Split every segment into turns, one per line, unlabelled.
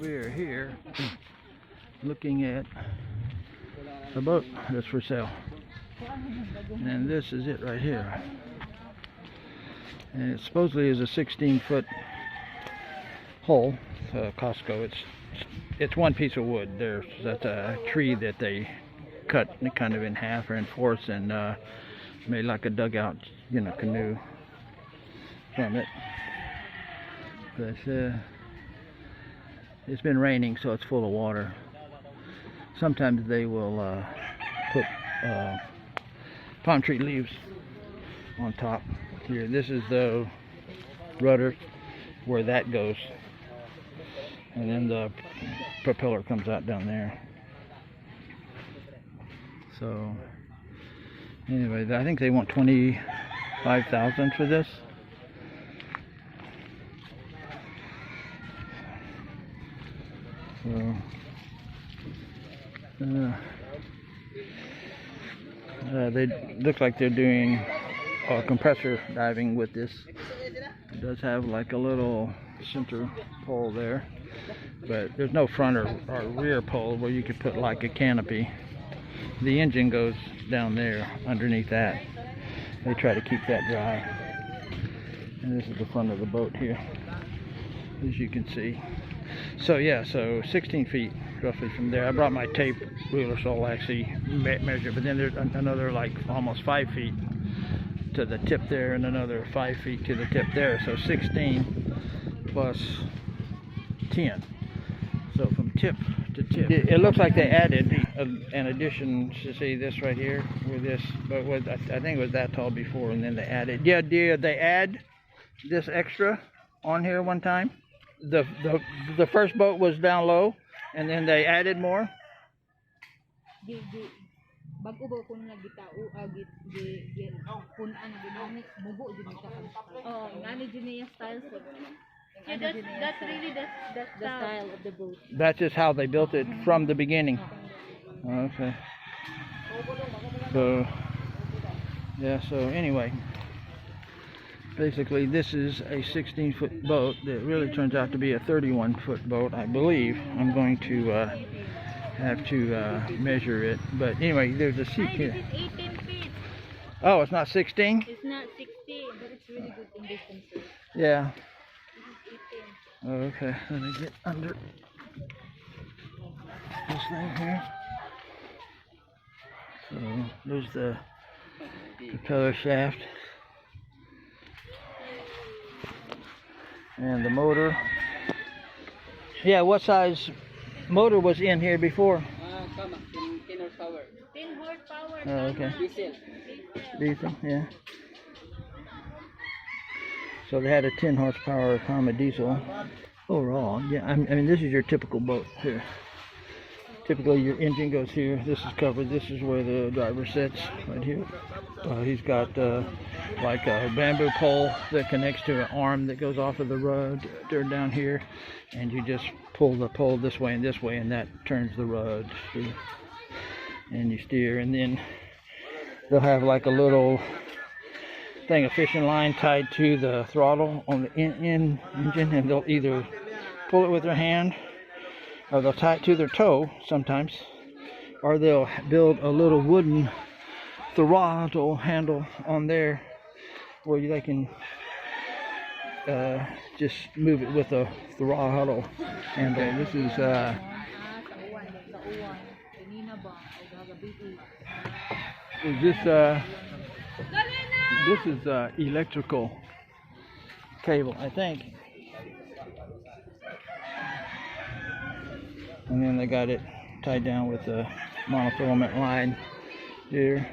we're here looking at a boat that's for sale, and this is it right here. And it supposedly is a 16-foot hull. Costco. It's one piece of wood. That's a tree that they cut kind of in half or in fourths and made like a dugout, canoe from it. But it's been raining, so it's full of water. Sometimes they will put palm tree leaves on top here. This is the rudder where that goes, and then the propeller comes out down there. So anyway, I think they want $25,000 for this. So they look like they're doing compressor diving with this. It does have like a little center pole there, but there's no front or rear pole where you could put like a canopy. The engine goes down there underneath that. They try to keep that dry. And this is the front of the boat here, as you can see. So yeah, so 16 feet roughly from there. I brought my tape ruler so I'll actually measure, but then there's another like almost 5 feet to the tip there, and another 5 feet to the tip there. So 16 plus 10. So from tip to tip. It looks like they added an addition. To see this right here, with this, but I think it was that tall before, and then they added. Yeah, did they add this extra on here one time? The first boat was down low, and then they added more.
Bago ba ko na gitao punan ginamit mubo din ka. Oh, ngani din style so. Yeah, that's really the style of the boat.
That's just how they built it from the beginning. Okay. So yeah, so anyway, basically this is a 16-foot boat that really turns out to be a 31-foot boat, I believe. I'm going to have to measure it, but anyway, there's a seat here.
This is 18 feet.
Oh, it's not 16?
It's not 16, but it's really good in distance.
Yeah.
This is 18.
Okay, let me get under this thing here. So there's the propeller shaft and the motor. Yeah, what size motor was in here before?
10 horsepower. 10 horsepower.
Oh, okay. Diesel, yeah. So they had a 10 horsepower comma diesel. Overall, yeah, I mean this is your typical boat here. Typically your engine goes here. This is covered. This is where the driver sits, right here. He's got like a bamboo pole that connects to an arm that goes off of the road down here, and you just pull the pole this way, and that turns the rod, and you steer. And then they'll have like a little thing, a fishing line tied to the throttle on the engine, and they'll either pull it with their hand, or they'll tie it to their toe sometimes, or they'll build a little wooden throttle handle on there where they can just move it with a throttle handle. Okay, this is this is electrical cable, I think. And then they got it tied down with a monofilament line here.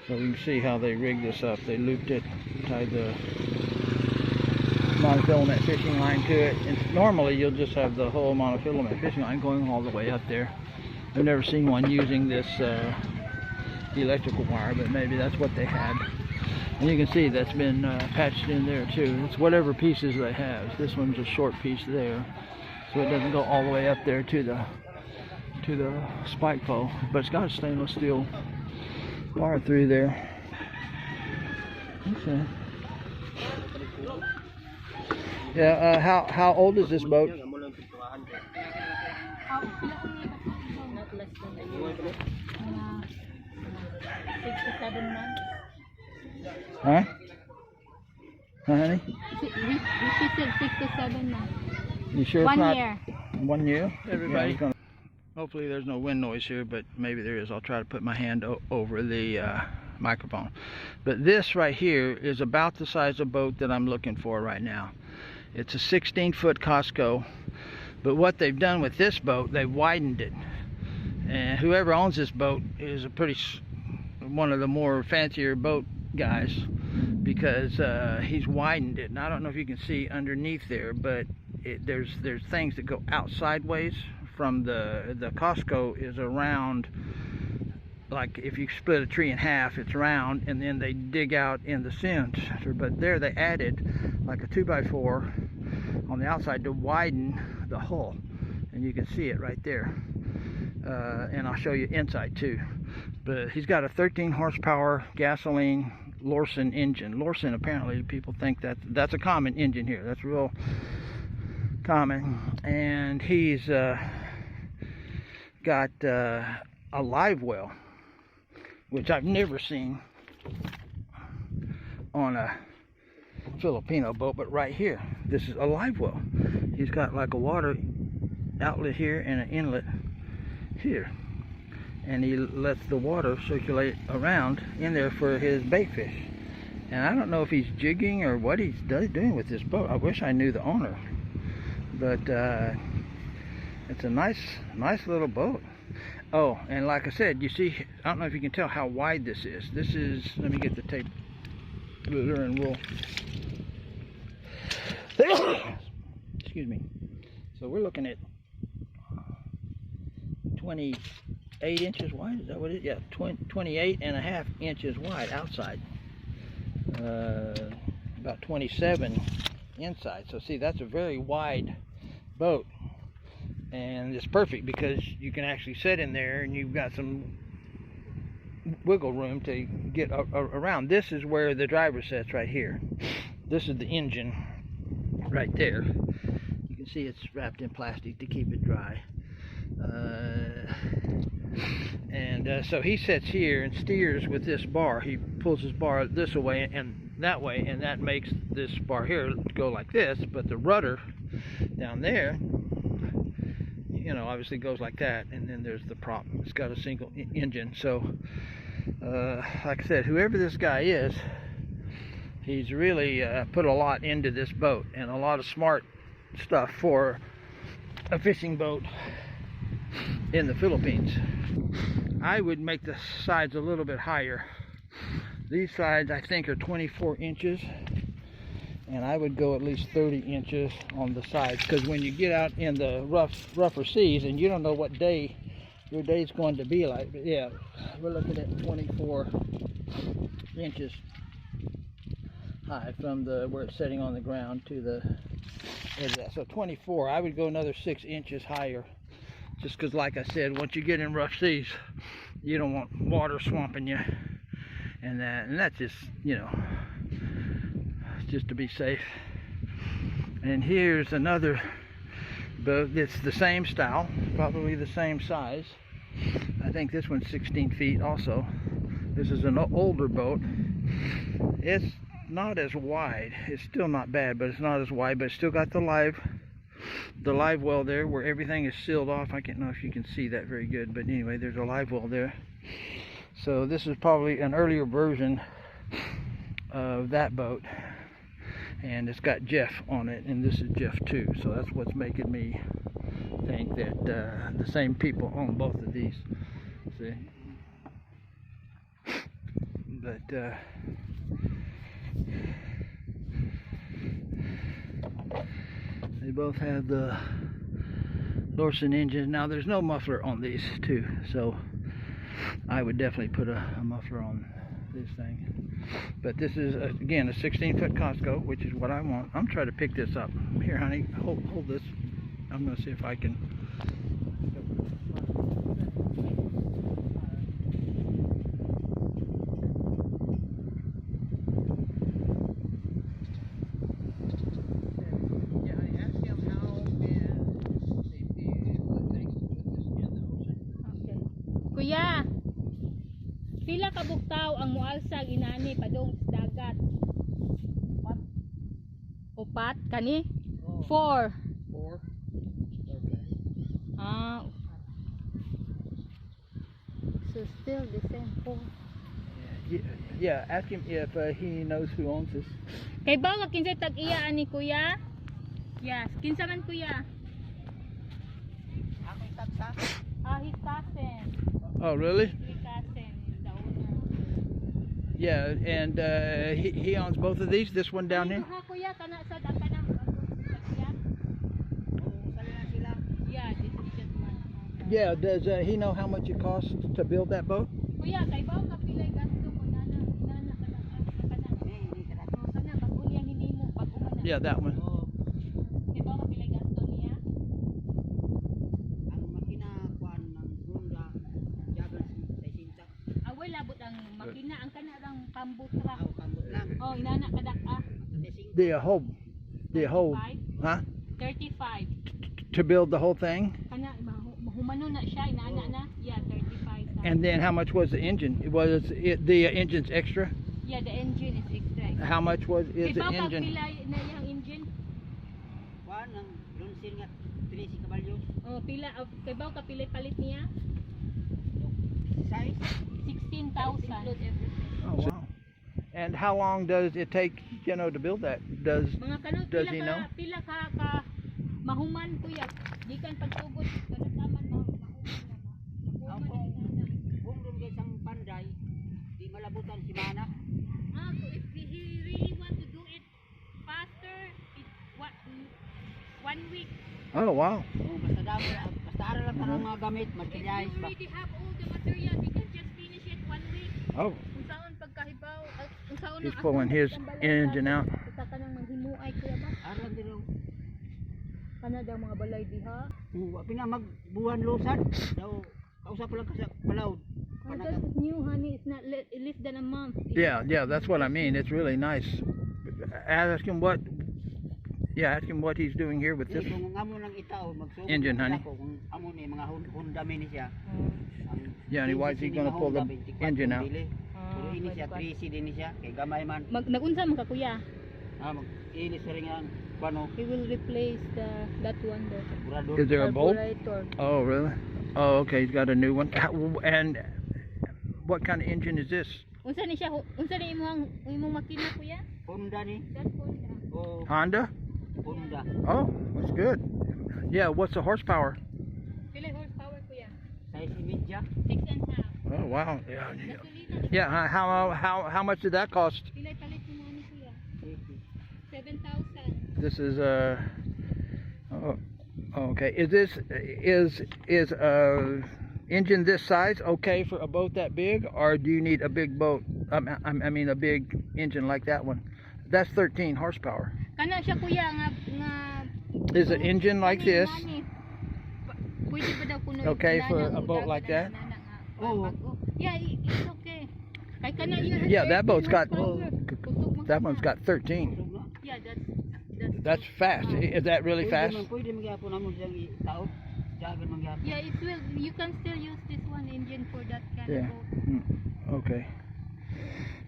So you can see how they rigged this up. They looped it, tied the monofilament fishing line to it. And normally you'll just have the whole monofilament fishing line going all the way up there. I've never seen one using this electrical wire, but maybe that's what they had. And you can see that's been patched in there too. It's whatever pieces they have. This one's a short piece there, so it doesn't go all the way up there to the spike pole, but it's got a stainless steel wire through there. Okay. Yeah, how old is this boat?
Not less than a year. 6 to 7 months.
Huh? Huh, honey?
We said 6 to 7 months.
You sure it's
1
not
year.
1 year? Everybody. Yeah, hopefully there's no wind noise here, but maybe there is. I'll try to put my hand over the microphone. But this right here is about the size of boat that I'm looking for right now. It's a 16-foot Costco, but what they've done with this boat, they've widened it. And whoever owns this boat is one of the more fancier boat guys, because he's widened it. And I don't know if you can see underneath there, but there's things that go out sideways from the Costco is around, like if you split a tree in half, it's round, and then they dig out in the center. But there they added like a 2x4 on the outside to widen the hull, and you can see it right there. And I'll show you inside too. But he's got a 13 horsepower gasoline Lorsen engine. Lorsen, apparently people think that's a common engine here. That's real common. And he's got a live well, which I've never seen on a Filipino boat, but right here, this is a live well. He's got like a water outlet here and an inlet here, and he lets the water circulate around in there for his bait fish. And I don't know if he's jigging or what he's doing with this boat. I wish I knew the owner, but it's a nice little boat. Oh, and like I said, you see, I don't know if you can tell how wide this is. This is, let me get the tape ruler and we'll excuse me. So we're looking at 28 inches wide. Is that what it is? Yeah, 28.5 inches wide outside. About 27 inside. So see, that's a very wide boat, and it's perfect because you can actually sit in there and you've got some wiggle room to get around. This is where the driver sits right here. This is the engine right there. You can see it's wrapped in plastic to keep it dry. So he sits here and steers with this bar. He pulls his bar this way and that way, and that makes this bar here go like this. But the rudder down there, you know, obviously goes like that, and then there's the prop. It's got a single engine. So like I said, whoever this guy is, he's really put a lot into this boat, and a lot of smart stuff for a fishing boat in the Philippines. I would make the sides a little bit higher. These sides I think are 24 inches, and I would go at least 30 inches on the sides, because when you get out in the rougher seas and you don't know what day your day's going to be like. But yeah, we're looking at 24 inches high from where it's sitting on the ground to the edge of that. So 24, I would go another 6 inches higher, just because, like I said, once you get in rough seas, you don't want water swamping you, and that's just, you know, just to be safe. And here's another boat that's the same style, probably the same size. I think this one's 16 feet also. This is an older boat. It's not as wide. It's still not bad, but it's not as wide, but it's still got the live well there where everything is sealed off. I can't know if you can see that very good, but anyway, there's a live well there. So this is probably an earlier version of that boat, and it's got Jeff on it, and this is Jeff too. So that's what's making me think that the same people own both of these. See, but they both have the Lorsen engines. Now there's no muffler on these too, so I would definitely put a muffler on this thing. But this is again a 16-foot Costco, which is what I want. I'm trying to pick this up. Here, honey, hold this. I'm going to see if I can. Yeah, honey, ask him how and they do what things to
Pila ka buktaw ang mualsag inani padong dagat? Upat kani? 4.
4. Okay.
Ah. So still the same 4.
Yeah, ask him if he knows who owns this.
Kay ba nga kinsay tag-iya ani kuya? Yes, kinsa man kuya?
Ako itatsa.
His cousin.
Oh, really?
His cousin is the owner.
Yeah, and he owns both of these. This one down here.
Ha kuya kana sa kana tag-iya?
Oo, sala na sila.
Yeah, this is just one.
Yeah. Does he know how much it costs to build that boat?
Kuya, kay ba ka pilay gasto mo nana kana
Hindi ka na.
kana bago niya hinimo bago man na.
Yeah, that one.
Oo.
Kay ba ka pilay gasto niya?
Ang makina kuan ng Honda Jagger 60.
Away labot ang makina ang kana rang pambu truck.
Aw kambot lang.
Oh, inana kadak ah.
65.
The whole,
35?
huh?
35.
To build the whole thing.
Kana mahumano na siya inana na. Yeah, 35.
And then how much was the engine? Was it the engine's extra?
Yeah, the engine is extra.
How much is the
Kay ba ka
engine?
pilay na yang engine?
Kuan ang Lonsin nga 13 kabalyos.
Oh, pila kay ba ka pilay palit niya?
Size
16,000. Include everything.
Oh wow! And how long does it take, to build that? Does
Mga kanod
Does he know?
pila ka mahuman kuya. Gikan pagtugod kana taman mahuman na. Mahuman na inana.
kung doon guys ang panday, di malabutan si Mana.
If he really want to do it faster, it's 1 week.
oh wow!
Oo, basta basta aral lang ng mga gamit,
If you
materials ba.
already have all the materials, you can just finish it 1 week.
Oh,
Kung saan pagkahibaw, kung saan
he's pulling his engine out.
Isa ka nang maghimuay kuya ba?
Aral din raw.
Kana daw mga balay diha.
Wa pina magbuwan lusan. Daw kausap lang ka sa palawd.
This is new honey, it's not less than a month.
Yeah, that's what I mean. It's really nice. Ask him what. Yeah, ask him what he's doing here with this.
Kung amo nang itaw magsugod
Engine,
sila
honey.
ko, kung amo ni mga Honda mini siya. Ang
Yeah, and why is he gonna pull the engine out?
Puro ini siya 3C din siya kay gamay man.
Nagunsa man ka kuya?
Mag inis ring ang pano
He will replace that one there.
burador.
Is there a bolt?
Carburetor.
Oh, really? Oh, okay. He's got a new one. And what kind of engine is this?
Unsa ni siya? Unsa ni imong makina kuya?
Honda ni.
That's Honda.
O
Honda?
Honda.
Oh, that's good. Yeah. What's the horsepower?
Pila horsepower kuya?
Size media.
6.5.
Oh, wow.
Gasolina.
Yeah. How much did that cost?
Pila palit mo ani kuya?
80.
7,000.
This is okay. Is engine this size okay for a boat that big, or do you need a big boat? I mean a big engine like that one. That's 13 horsepower.
Kana siya kuya nga
Is an engine like this
Pwede ba daw kuno
okay for a boat like that?
Oo.
Yeah, it's okay. Kay kana yun.
Yeah, that boat's got
That
one's got 13.
Yeah,
That's fast. Is that really fast?
Pwede magyapon namo siyang itaw. Jagger magyapon.
yeah, it will. You can still use this one engine for that kind
Yeah.
of boat.
Okay.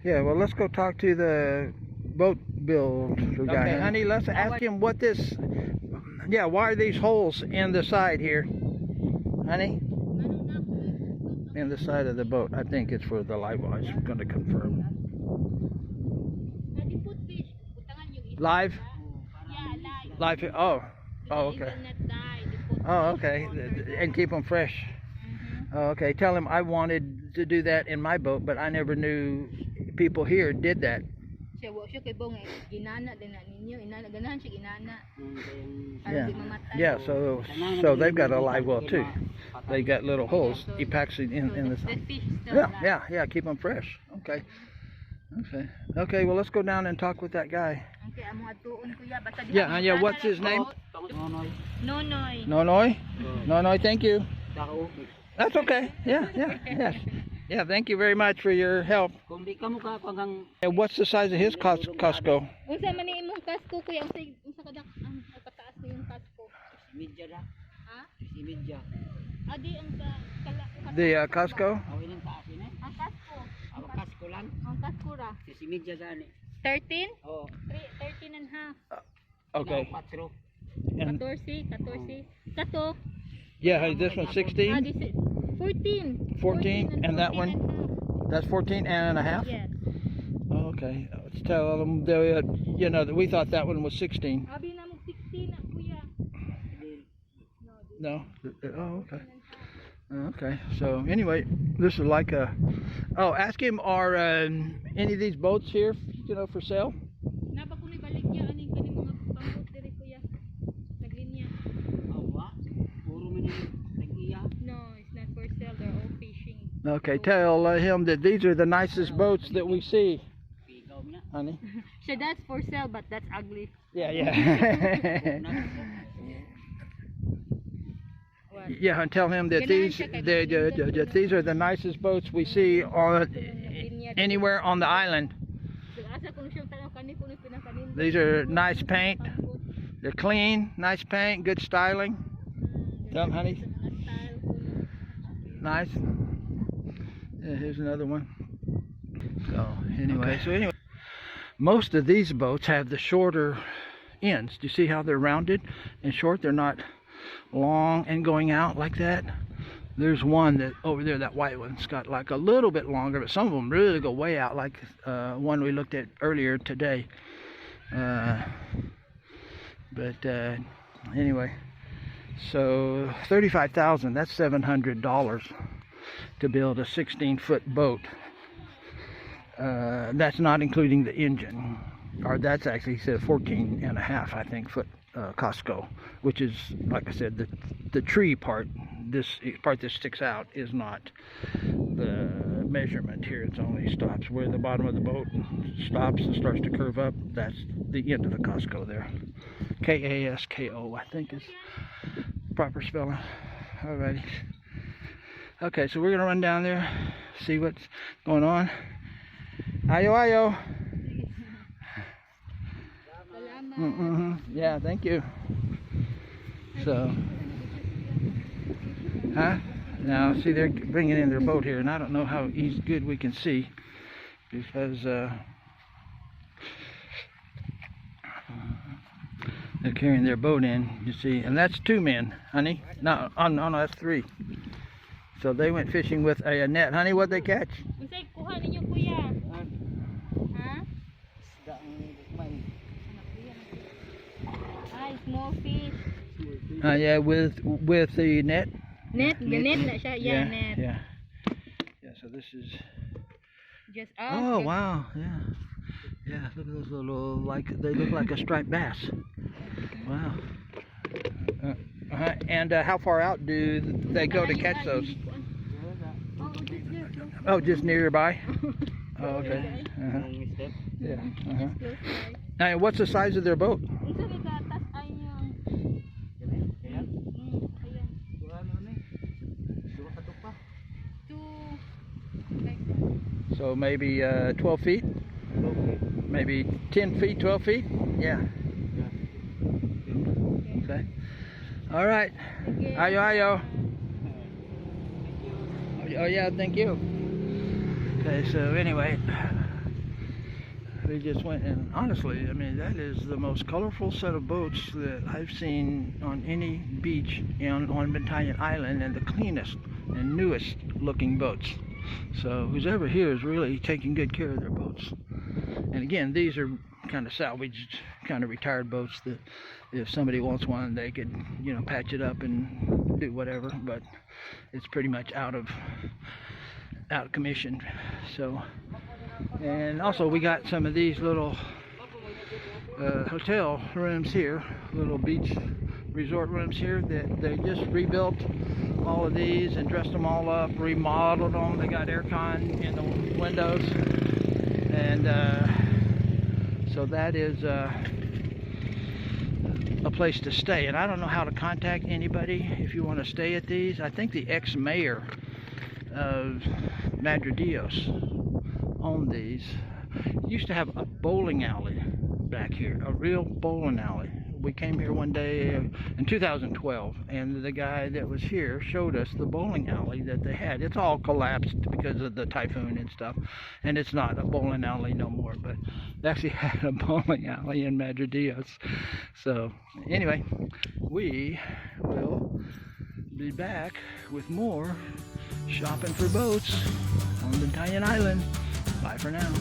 Yeah, well, let's go talk to the boat builder guy. Okay, honey, let's ask him what this. Yeah, why are these holes in the side here, honey? In the side of the boat. I think it's for the live well. I'm going to confirm. Live?
Yeah,
Live. Oh. Oh,
It
okay.
will not die. They put
Oh,
fish
okay.
water.
And keep them fresh. Oh, okay. Tell him I wanted to do that in my boat, but I never knew people here did that.
Siya wa siya kay bong ginana din na ninyo. Inana ganahan siya ginana. Para
Yeah.
di mamatay.
Yeah, so they've got a live well too. They got little holes. He packs it in the
The
side.
fish still alive.
Yeah. Keep them fresh. Okay. Well, let's go down and talk with that guy.
Okay, amo atuon kuya basta di.
Yeah. What's his name?
Nonoy.
Nonoy.
Nonoy. Thank you.
Dako.
That's okay. Yeah. Yeah. Thank you very much for your help.
Kung di ka mo ka hanggang
And what's the size of his Costco?
Unsa man ni imong kasko kuya? Unsa kadak ang pataas ni yung kasko?
media da.
Ha?
Si media.
Adi ang
The Costco?
Aw ilang taas ini?
Ang kasko.
Kasi media gani.
13?
Oo.
13 and a half.
Okay.
4.
And
14. Kato.
yeah, hey, this one's 16,
This is 14.
14, and that one, that's 14 and a half.
Yes.
Okay, let's tell them they, you know, that we thought that one was 16.
Abi na mo 16 na kuya.
No. Oh, okay. Okay. So anyway, this is like a. Oh, ask him, are any of these boats here, you know, for sale?
Napa ko ni baligya aning kani mga pambot diri kuya. Naglinya.
Awa. Puro man nag-iya.
No, it's not for sale. They're all fishing.
Okay, tell him that these are the nicest boats that we see,
Pigaw na.
honey.
So that's for sale, but that's ugly.
Yeah, yeah. Yeah, and tell him that these these are the nicest boats we see on anywhere on the island. These are nice paint. They're clean, nice paint, good styling. Tell them, honey. Nice. Yeah, here's another one. So anyway, most of these boats have the shorter ends. Do you see how they're rounded and short? They're not long and going out like that. There's one that over there, that white one's got like a little bit longer, but some of them really go way out, like one we looked at earlier today. Anyway, so $35,000, that's $700 to build a 16-foot boat. That's not including the engine, or that's actually, he said 14 and a half, I think, foot Costco, which is, like I said, the tree part, this part that sticks out is not the measurement here. It's only stops where the bottom of the boat stops and starts to curve up. That's the end of the Costco there. K-A-S-K-O, I think is proper spelling. Alrighty. Okay, so we're gonna run down there, see what's going on. Ayo, ayo. Yeah, thank you. So, now see, they're bringing in their boat here, and I don't know how good we can see because they're carrying their boat in. You see, and that's 2 men, honey. No, no, that's 3. So they went fishing with a net, honey. What'd they catch?
Small fish.
Yeah, with the net.
Net, the net na siya. Yeah, net.
Yeah. So this is.
Just
oh wow, yeah. Yeah, look at those little, they look like a striped bass. Wow. And how far out do they go to catch those? Oh, just nearby. Oh, okay. Yeah. Now, what's the size of their boat? So maybe 12 feet? Maybe 10 feet, 12 feet? Yeah. Okay. All right. Ayo, ayo. Oh, yeah, thank you. Okay, so anyway, we just went, and honestly, I mean, that is the most colorful set of boats that I've seen on any beach on Bantayan Island, and the cleanest and newest looking boats. So who's ever here is really taking good care of their boats. And again, these are kind of salvaged, kind of retired boats that if somebody wants one, they could, you know, patch it up and do whatever, but it's pretty much out of commission. So, and also we got some of these little hotel rooms here, little beach resort rooms here that they just rebuilt all of these and dressed them all up, remodeled them. They got aircon in the windows, and so that is a place to stay. And I don't know how to contact anybody if you want to stay at these. I think the ex-mayor of Madridios owned these. Used to have a bowling alley back here, a real bowling alley we came here one day in 2012, and the guy that was here showed us the bowling alley that they had. It's all collapsed because of the typhoon and stuff, and it's not a bowling alley no more, but they actually had a bowling alley in Madre Dios. So anyway, we will be back with more shopping for boats on Bantayan Island. Bye for now.